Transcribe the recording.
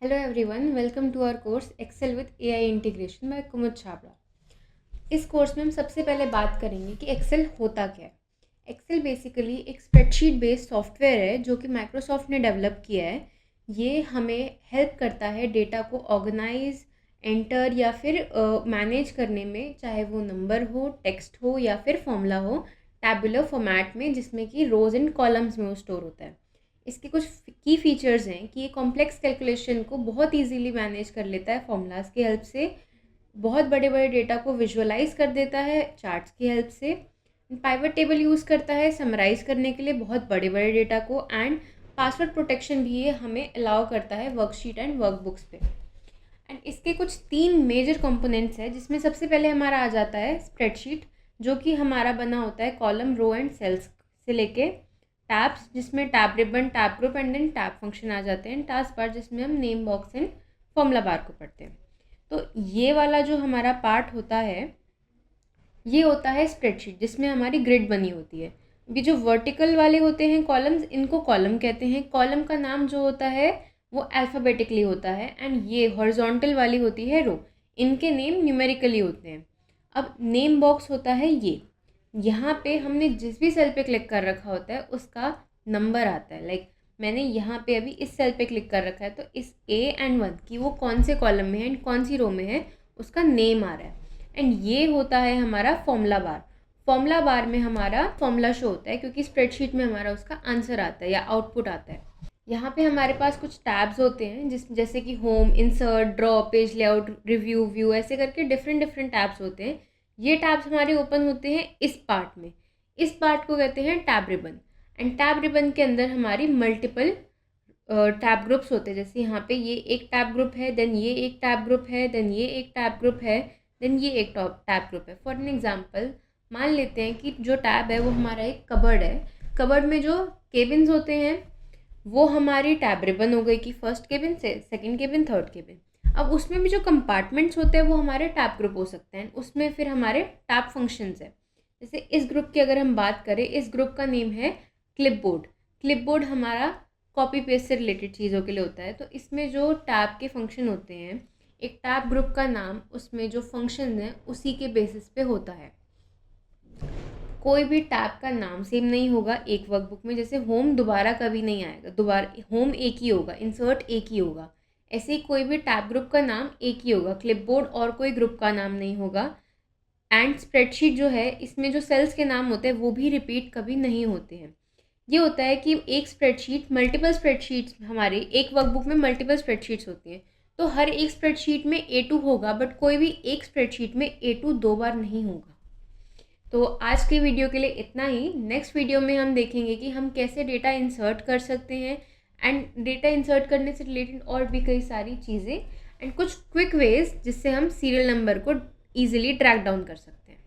Hello everyone, welcome to our course Excel with AI Integration by कुमुद छाबड़ा। इस course में हम सबसे पहले बात करेंगे कि एक्सेल होता क्या है। एक्सेल बेसिकली एक स्प्रेडशीट बेस्ड सॉफ्टवेयर है जो कि माइक्रोसॉफ्ट ने डेवलप किया है। ये हमें हेल्प करता है डेटा को ऑर्गेनाइज, एंटर या फिर मैनेज करने में, चाहे वो नंबर हो, टेक्स्ट हो या फिर फॉर्मूला हो, टैबुलर फॉर्मेट में, जिसमें कि रोज एंड कॉलम्स में वो स्टोर होता है। इसके कुछ की फीचर्स हैं कि ये कॉम्प्लेक्स कैलकुलेशन को बहुत इजीली मैनेज कर लेता है फॉर्मूलाज की हेल्प से, बहुत बड़े बड़े डेटा को विजुअलाइज कर देता है चार्ट्स की हेल्प से, पाइवट टेबल यूज़ करता है समराइज करने के लिए बहुत बड़े बड़े डेटा को, एंड पासवर्ड प्रोटेक्शन भी ये हमें अलाउ करता है वर्कशीट एंड वर्कबुक्स पे। एंड इसके कुछ 3 मेजर कंपोनेंट्स हैं, जिसमें सबसे पहले हमारा आ जाता है स्प्रेडशीट, जो कि हमारा बना होता है कॉलम, रो एंड सेल्स से लेके टैब्स, जिसमें tab ribbon, tab group and then tab function आ जाते हैं, टास्क बार जिसमें हम name box and formula bar को पढ़ते हैं। तो ये वाला जो हमारा पार्ट होता है ये होता है स्प्रेडशीट, जिसमें हमारी ग्रिड बनी होती है। ये जो वर्टिकल वाले होते हैं कॉलम्स, इनको कॉलम कहते हैं। कॉलम का नाम जो होता है वो अल्फ़ाबेटिकली होता है, एंड ये हॉरिजॉन्टल वाली होती है रो, इनके नेम न्यूमेरिकली होते हैं। अब नेम बॉक्स होता है ये, यहाँ पे हमने जिस भी सेल पे क्लिक कर रखा होता है उसका नंबर आता है। लाइक मैंने यहाँ पे अभी इस सेल पे क्लिक कर रखा है, तो इस A and 1 की वो कौन से कॉलम में है एंड कौन सी रो में है उसका नेम आ रहा है। एंड ये होता है हमारा फॉर्मूला बार। फॉर्मूला बार में हमारा फॉर्मूला शो होता है, क्योंकि स्प्रेडशीट में हमारा उसका आंसर आता है या आउटपुट आता है। यहाँ पे हमारे पास कुछ टैब्स होते हैं, जैसे कि home, insert, draw, page layout, review, view, ऐसे करके डिफरेंट डिफरेंट टैब्स होते हैं। ये टैब्स हमारे ओपन होते हैं इस पार्ट में। इस पार्ट को कहते हैं tab ribbon. And tab ribbon के अंदर हमारी मल्टीपल टैब ग्रुप्स होते हैं। जैसे यहाँ पे ये एक टैब ग्रुप है, देन ये एक टैब ग्रुप है, देन ये एक टैब ग्रुप है, देन ये एक टैब ग्रुप है। फॉर एन एग्जाम्पल मान लेते हैं कि जो टैब है वो हमारा एक कबर्ड है। कबर्ड में जो केबिन्स होते हैं वो हमारी टैब रिबन हो गई कि फर्स्ट केबिन से सेकंड केबिन, थर्ड केबिन। अब उसमें भी जो कंपार्टमेंट्स होते हैं वो हमारे टैब ग्रुप हो सकते हैं। उसमें फिर हमारे टैब फंक्शंस है। जैसे इस ग्रुप की अगर हम बात करें, इस ग्रुप का नेम है क्लिपबोर्ड। क्लिपबोर्ड हमारा कॉपी पेस्ट से रिलेटेड चीज़ों के लिए होता है। तो इसमें जो टैब के फंक्शन होते हैं, एक टैब ग्रुप का नाम, उसमें जो फंक्शन हैं उसी के बेसिस पे होता है। कोई भी टैब का नाम सेम नहीं होगा एक वर्कबुक में। जैसे होम दोबारा कभी नहीं आएगा, दोबारा होम एक ही होगा, इंसर्ट एक ही होगा। ऐसे ही कोई भी टैब ग्रुप का नाम एक ही होगा, क्लिपबोर्ड और कोई ग्रुप का नाम नहीं होगा। एंड स्प्रेडशीट जो है, इसमें जो सेल्स के नाम होते हैं वो भी रिपीट कभी नहीं होते हैं। ये होता है कि एक स्प्रेडशीट, मल्टीपल स्प्रेडशीट्स, हमारे एक वर्कबुक में मल्टीपल स्प्रेडशीट्स होती हैं, तो हर एक स्प्रेडशीट में A2 होगा, बट कोई भी एक स्प्रेडशीट में A2 2 बार नहीं होगा। तो आज की वीडियो के लिए इतना ही। नेक्स्ट वीडियो में हम देखेंगे कि हम कैसे डेटा इंसर्ट कर सकते हैं, एंड डेटा इंसर्ट करने से रिलेटेड और भी कई सारी चीज़ें, एंड कुछ क्विक वेज जिससे हम सीरियल नंबर को ईजिली ट्रैक डाउन कर सकते हैं।